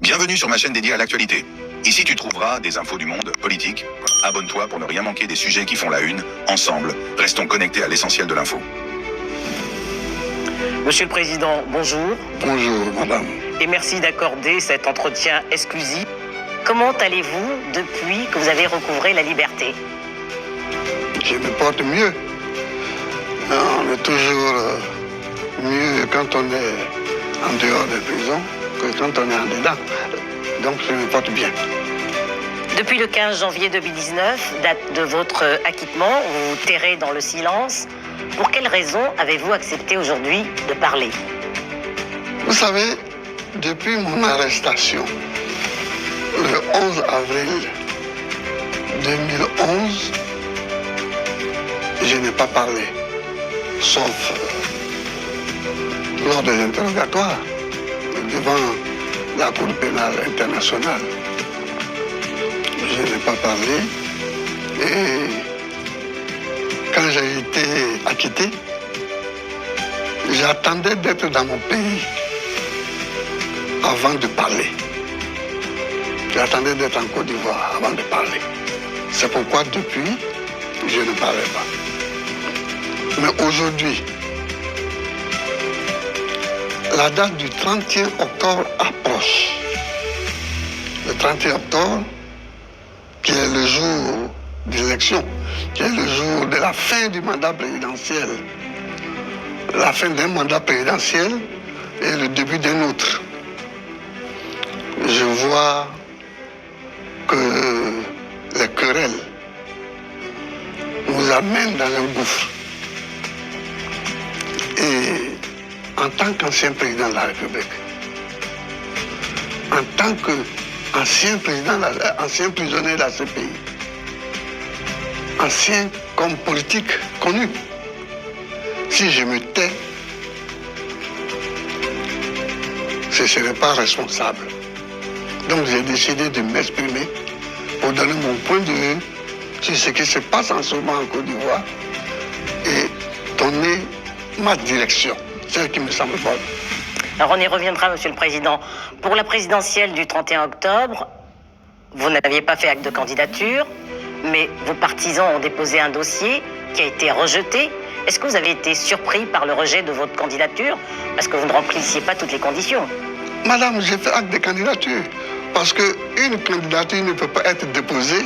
Bienvenue sur ma chaîne dédiée à l'actualité. Ici tu trouveras des infos du monde politique. Abonne-toi pour ne rien manquer des sujets qui font la une. Ensemble, restons connectés à l'essentiel de l'info. Monsieur le Président, bonjour. Bonjour, madame. Et merci d'accorder cet entretien exclusif. Comment allez-vous depuis que vous avez recouvré la liberté? Je me porte mieux. On est toujours mieux quand on est en dehors de prison que quand on est en dedans. Donc je me porte bien. Depuis le 15 janvier 2019, date de votre acquittement, vous vous terrez dans le silence. Pour quelles raisons avez-vous accepté aujourd'hui de parler? Vous savez, depuis mon arrestation, le 11 avril 2011, je n'ai pas parlé, sauf lors des interrogatoires devant la Cour pénale internationale. Je n'ai pas parlé et quand j'ai été acquitté, j'attendais d'être dans mon pays avant de parler. J'attendais d'être en Côte d'Ivoire avant de parler. C'est pourquoi depuis, je ne parlais pas. Mais aujourd'hui, la date du 31 octobre approche. Le 31 octobre, qui est le jour de l'élection, qui est le jour de la fin du mandat présidentiel. La fin d'un mandat présidentiel et le début d'un autre. Je vois que les querelles nous amènent dans un gouffre. Et en tant qu'ancien président de la République, en tant qu'ancien ancien prisonnier de la CPI, ancien comme politique connu, si je me tais, je ne serai pas responsable. Donc j'ai décidé de m'exprimer pour donner mon point de vue sur ce qui se passe en ce moment en Côte d'Ivoire et donner ma direction, celle qui me semble bonne. Alors on y reviendra, Monsieur le Président. Pour la présidentielle du 31 octobre, vous n'aviez pas fait acte de candidature, mais vos partisans ont déposé un dossier qui a été rejeté. Est-ce que vous avez été surpris par le rejet de votre candidature parce que vous ne remplissiez pas toutes les conditions? Madame, j'ai fait acte de candidature parce qu'une candidature ne peut pas être déposée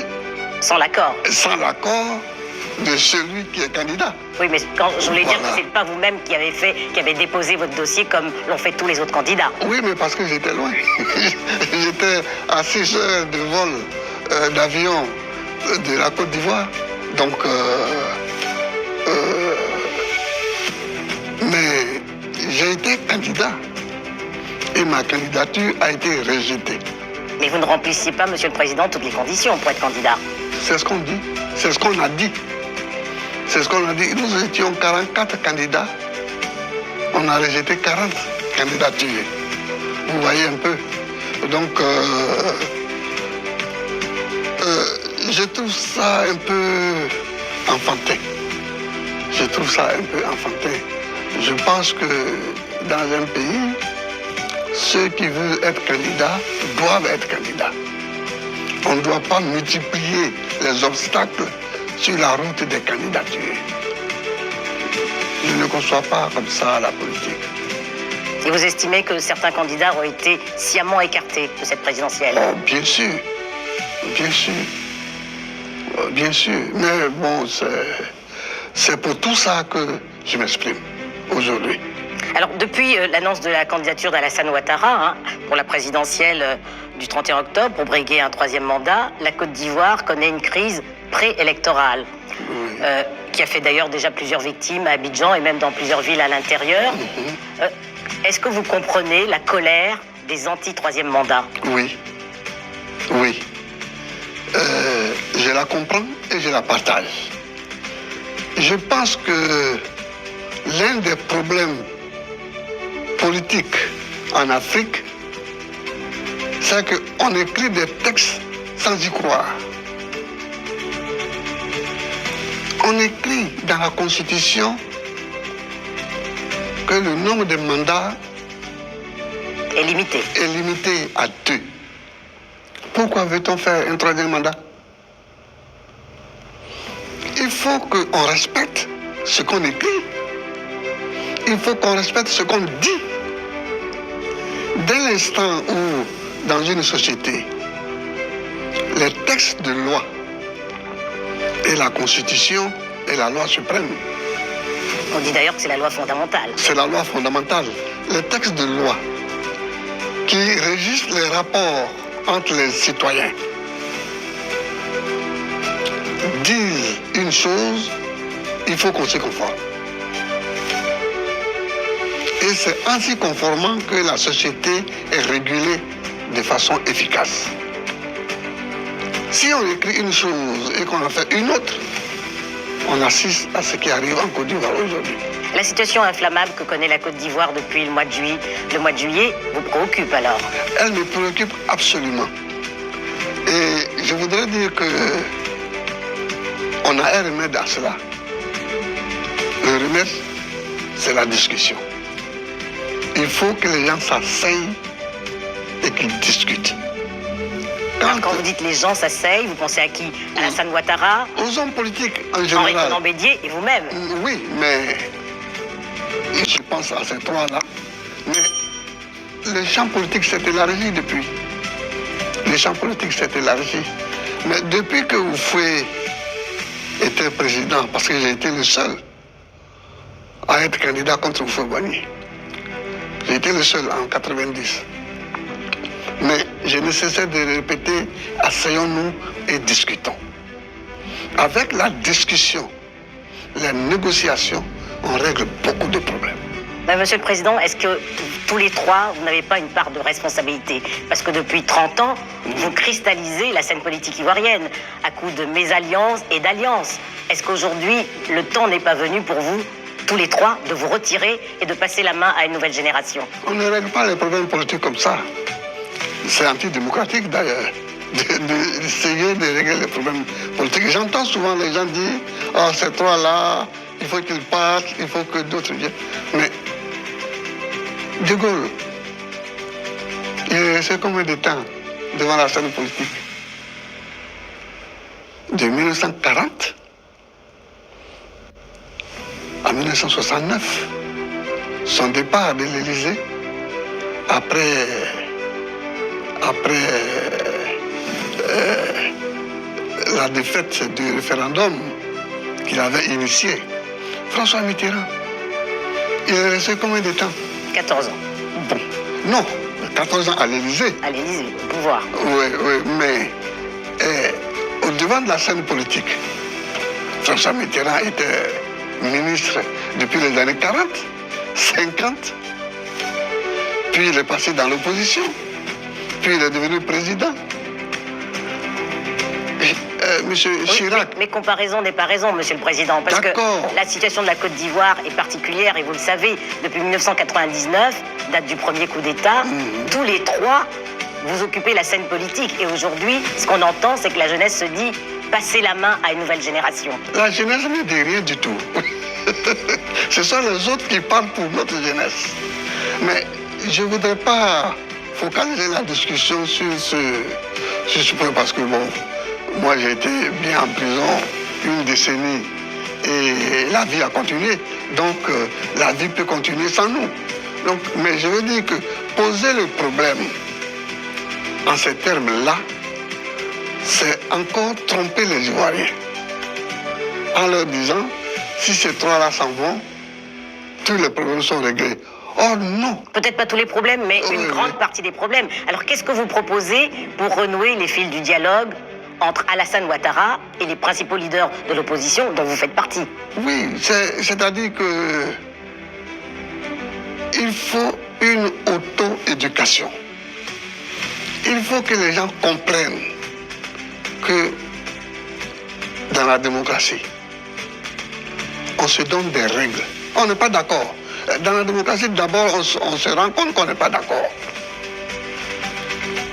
sans l'accord de celui qui est candidat. Oui, mais quand je voulais dire que ce n'est pas vous-même qui avez déposé votre dossier comme l'ont fait tous les autres candidats. Oui, mais parce que j'étais loin. J'étais à 6 heures de vol d'avion de la Côte d'Ivoire. Donc, mais j'ai été candidat et ma candidature a été rejetée. Mais vous ne remplissiez pas, Monsieur le Président, toutes les conditions pour être candidat. C'est ce qu'on dit, c'est ce qu'on a dit. C'est ce qu'on a dit. Nous étions 44 candidats. On a rejeté 40 candidatures. Vous voyez un peu. Donc, je trouve ça un peu enfantin. Je trouve ça un peu enfantin. Je pense que dans un pays, ceux qui veulent être candidats doivent être candidats. On ne doit pas multiplier les obstacles sur la route des candidatures. Je ne conçois pas comme ça la politique. Et vous estimez que certains candidats ont été sciemment écartés de cette présidentielle? Oh, bien sûr. Bien sûr. Bien sûr. Mais bon, c'est pour tout ça que je m'exprime aujourd'hui. Alors, depuis l'annonce de la candidature d'Alassane Ouattara pour la présidentielle du 31 octobre, pour briguer un troisième mandat, la Côte d'Ivoire connaît une crise préélectorale, oui. Qui a fait d'ailleurs déjà plusieurs victimes à Abidjan et même dans plusieurs villes à l'intérieur. Est-ce que vous comprenez la colère des anti-troisième mandat? Oui. Oui. Je la comprends et je la partage. Je pense que l'un des problèmes politique en Afrique, c'est qu'on écrit des textes sans y croire. On écrit dans la Constitution que le nombre de mandats est limité. Est limité à 2. Pourquoi veut-on faire un troisième mandat? Il faut qu'on respecte ce qu'on écrit. Il faut qu'on respecte ce qu'on dit. Dès l'instant où, dans une société, les textes de loi et la Constitution est la loi suprême. On dit d'ailleurs que c'est la loi fondamentale. C'est la loi fondamentale. Les textes de loi qui régissent les rapports entre les citoyens disent une chose, il faut qu'on s'y conforme. Et c'est en s'y conformant que la société est régulée de façon efficace. Si on écrit une chose et qu'on en fait une autre, on assiste à ce qui arrive en Côte d'Ivoire aujourd'hui. La situation inflammable que connaît la Côte d'Ivoire depuis le mois de juillet vous préoccupe alors? Elle me préoccupe absolument. Et je voudrais dire que on a un remède à cela. Le remède, c'est la discussion. Il faut que les gens s'asseyent et qu'ils discutent. Quand vous dites les gens s'asseyent, vous pensez à qui? Alassane Ouattara? Aux hommes politiques en général. Henri Konan Bédié et vous-même? Oui, mais je pense à ces trois-là. Mais le champ politique s'est élargi depuis. Le champ politique s'est élargi. Mais depuis que Oufoué était président, parce que j'ai été le seul à être candidat contre Oufoué-Boigny. J'ai été le seul en 90. Mais je ne cessais de répéter, asseyons-nous et discutons. Avec la discussion, la négociation, on règle beaucoup de problèmes. Monsieur le Président, est-ce que tous les trois, vous n'avez pas une part de responsabilité? Parce que depuis 30 ans, vous cristallisez la scène politique ivoirienne à coups de mésalliances et d'alliances. Est-ce qu'aujourd'hui, le temps n'est pas venu pour vous, tous les trois, de vous retirer et de passer la main à une nouvelle génération? On ne règle pas les problèmes politiques comme ça. C'est antidémocratique d'ailleurs, d'essayer de régler les problèmes politiques. J'entends souvent les gens dire, oh, ces trois-là, il faut qu'ils partent, il faut que d'autres viennent. Mais De Gaulle, il est resté combien de temps devant la scène politique? De 1940 à 1969. Son départ de l'Élysée, après la défaite du référendum qu'il avait initié, François Mitterrand, il est resté combien de temps? 14 ans. Bon, non, 14 ans à l'Élysée. À l'Élysée, au pouvoir. Oui, mais au devant de la scène politique, François Mitterrand était ministre depuis les années 40, 50, puis il est passé dans l'opposition. Puis il est devenu président. Monsieur Chirac. Mais comparaison n'est pas raison, Monsieur le Président, parce que la situation de la Côte d'Ivoire est particulière, et vous le savez, depuis 1999, date du premier coup d'État, tous les trois, vous occupez la scène politique. Et aujourd'hui, ce qu'on entend, c'est que la jeunesse se dit « passer la main à une nouvelle génération ». La jeunesse ne dit rien du tout. Ce sont les autres qui parlent pour notre jeunesse. Mais je ne voudrais pas focaliser la discussion sur ce point, parce que bon, moi j'ai été bien en prison une décennie et la vie a continué, donc la vie peut continuer sans nous. Donc, mais je veux dire que poser le problème en ces termes-là, c'est encore tromper les Ivoiriens en leur disant, si ces trois-là s'en vont, tous les problèmes sont réglés. Oh non! Peut-être pas tous les problèmes, mais une grande partie des problèmes. Alors qu'est-ce que vous proposez pour renouer les fils du dialogue entre Alassane Ouattara et les principaux leaders de l'opposition dont vous faites partie? Oui, c'est-à-dire que il faut une auto-éducation. Il faut que les gens comprennent que dans la démocratie, on se donne des règles. On n'est pas d'accord. Dans la démocratie, d'abord, on se rend compte qu'on n'est pas d'accord.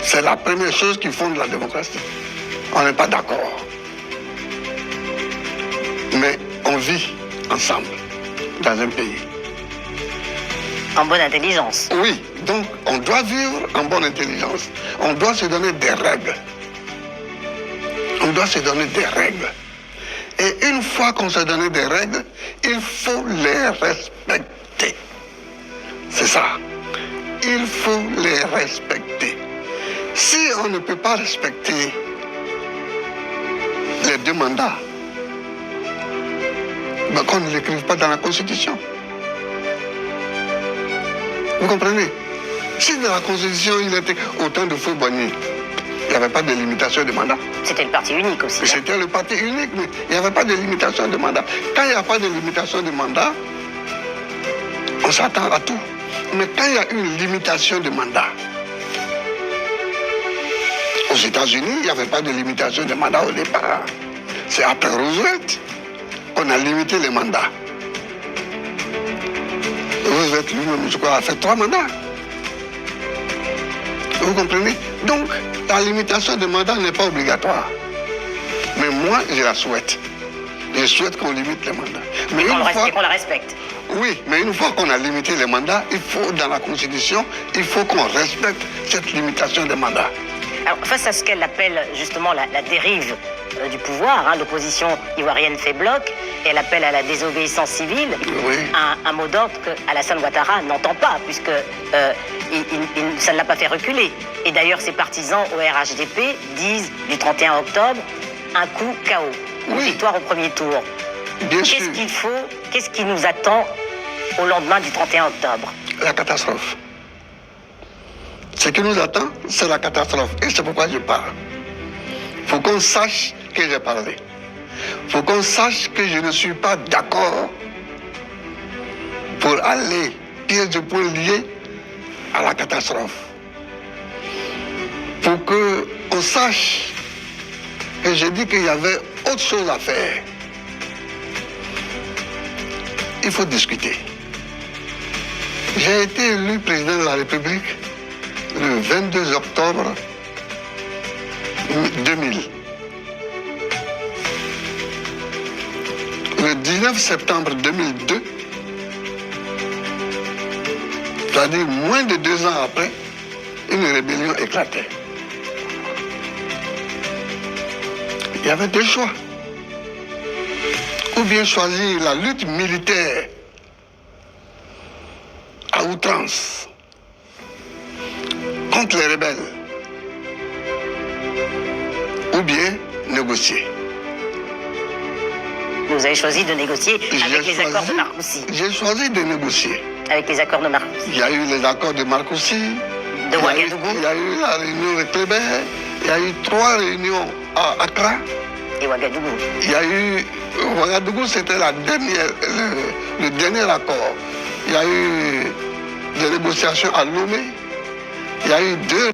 C'est la première chose qui fonde la démocratie. On n'est pas d'accord. Mais on vit ensemble dans un pays. En bonne intelligence. Oui, donc on doit vivre en bonne intelligence. On doit se donner des règles. On doit se donner des règles. Et une fois qu'on s'est donné des règles, il faut les respecter. C'est ça. Il faut les respecter. Si on ne peut pas respecter les 2 mandats, ben qu'on ne l'écrive pas dans la Constitution. Vous comprenez? Si dans la Constitution, il était autant de faux bonniers, il n'y avait pas de limitation de mandat. C'était le parti unique aussi. C'était le parti unique, mais il n'y avait pas de limitation de mandat. Quand il n'y a pas de limitation de mandat, on s'attend à tout. Mais quand il y a une limitation de mandat, aux États-Unis, il n'y avait pas de limitation de mandat au départ. C'est après Roosevelt qu'on a limité les mandats. Roosevelt lui-même, je crois, a fait 3 mandats. Vous comprenez? Donc, la limitation de mandat n'est pas obligatoire. Mais moi, je la souhaite. Je souhaite qu'on limite les mandats. Mais qu'on la respecte. Oui, mais une fois qu'on a limité les mandats, il faut, dans la Constitution, il faut qu'on respecte cette limitation des mandats. Alors, face à ce qu'elle appelle justement la dérive du pouvoir, hein, l'opposition ivoirienne fait bloc, et elle appelle à la désobéissance civile, oui. un mot d'ordre que Alassane Ouattara n'entend pas, puisque ça ne l'a pas fait reculer. Et d'ailleurs, ses partisans au RHDP disent du 31 octobre, un coup KO, une victoire au premier tour. Qu'est-ce qui nous attend au lendemain du 31 octobre? La catastrophe. Ce qui nous attend, c'est la catastrophe. Et c'est pourquoi je parle. Il faut qu'on sache que j'ai parlé. Il faut qu'on sache que je ne suis pas d'accord pour aller pied de point lié à la catastrophe. Pour qu'on sache que j'ai dit qu'il y avait autre chose à faire. Il faut discuter. J'ai été élu président de la République le 22 octobre 2000. Le 19 septembre 2002, c'est-à-dire moins de 2 ans après, une rébellion éclatait. Il y avait 2 choix. Ou bien choisir la lutte militaire à outrance contre les rebelles, ou bien négocier. Vous avez choisi de négocier avec les accords de Marcoussis. J'ai choisi de négocier. Avec les accords de Marcoussis. Il y a eu les accords de Marcoussis. De Ouagadougou. Il y a eu la réunion de Kléber. Il y a eu 3 réunions à Accra. Et Ouagadougou. Il y a eu... Ouagadougou, c'était le dernier accord. Il y a eu des négociations à Lomé. Il y a eu 2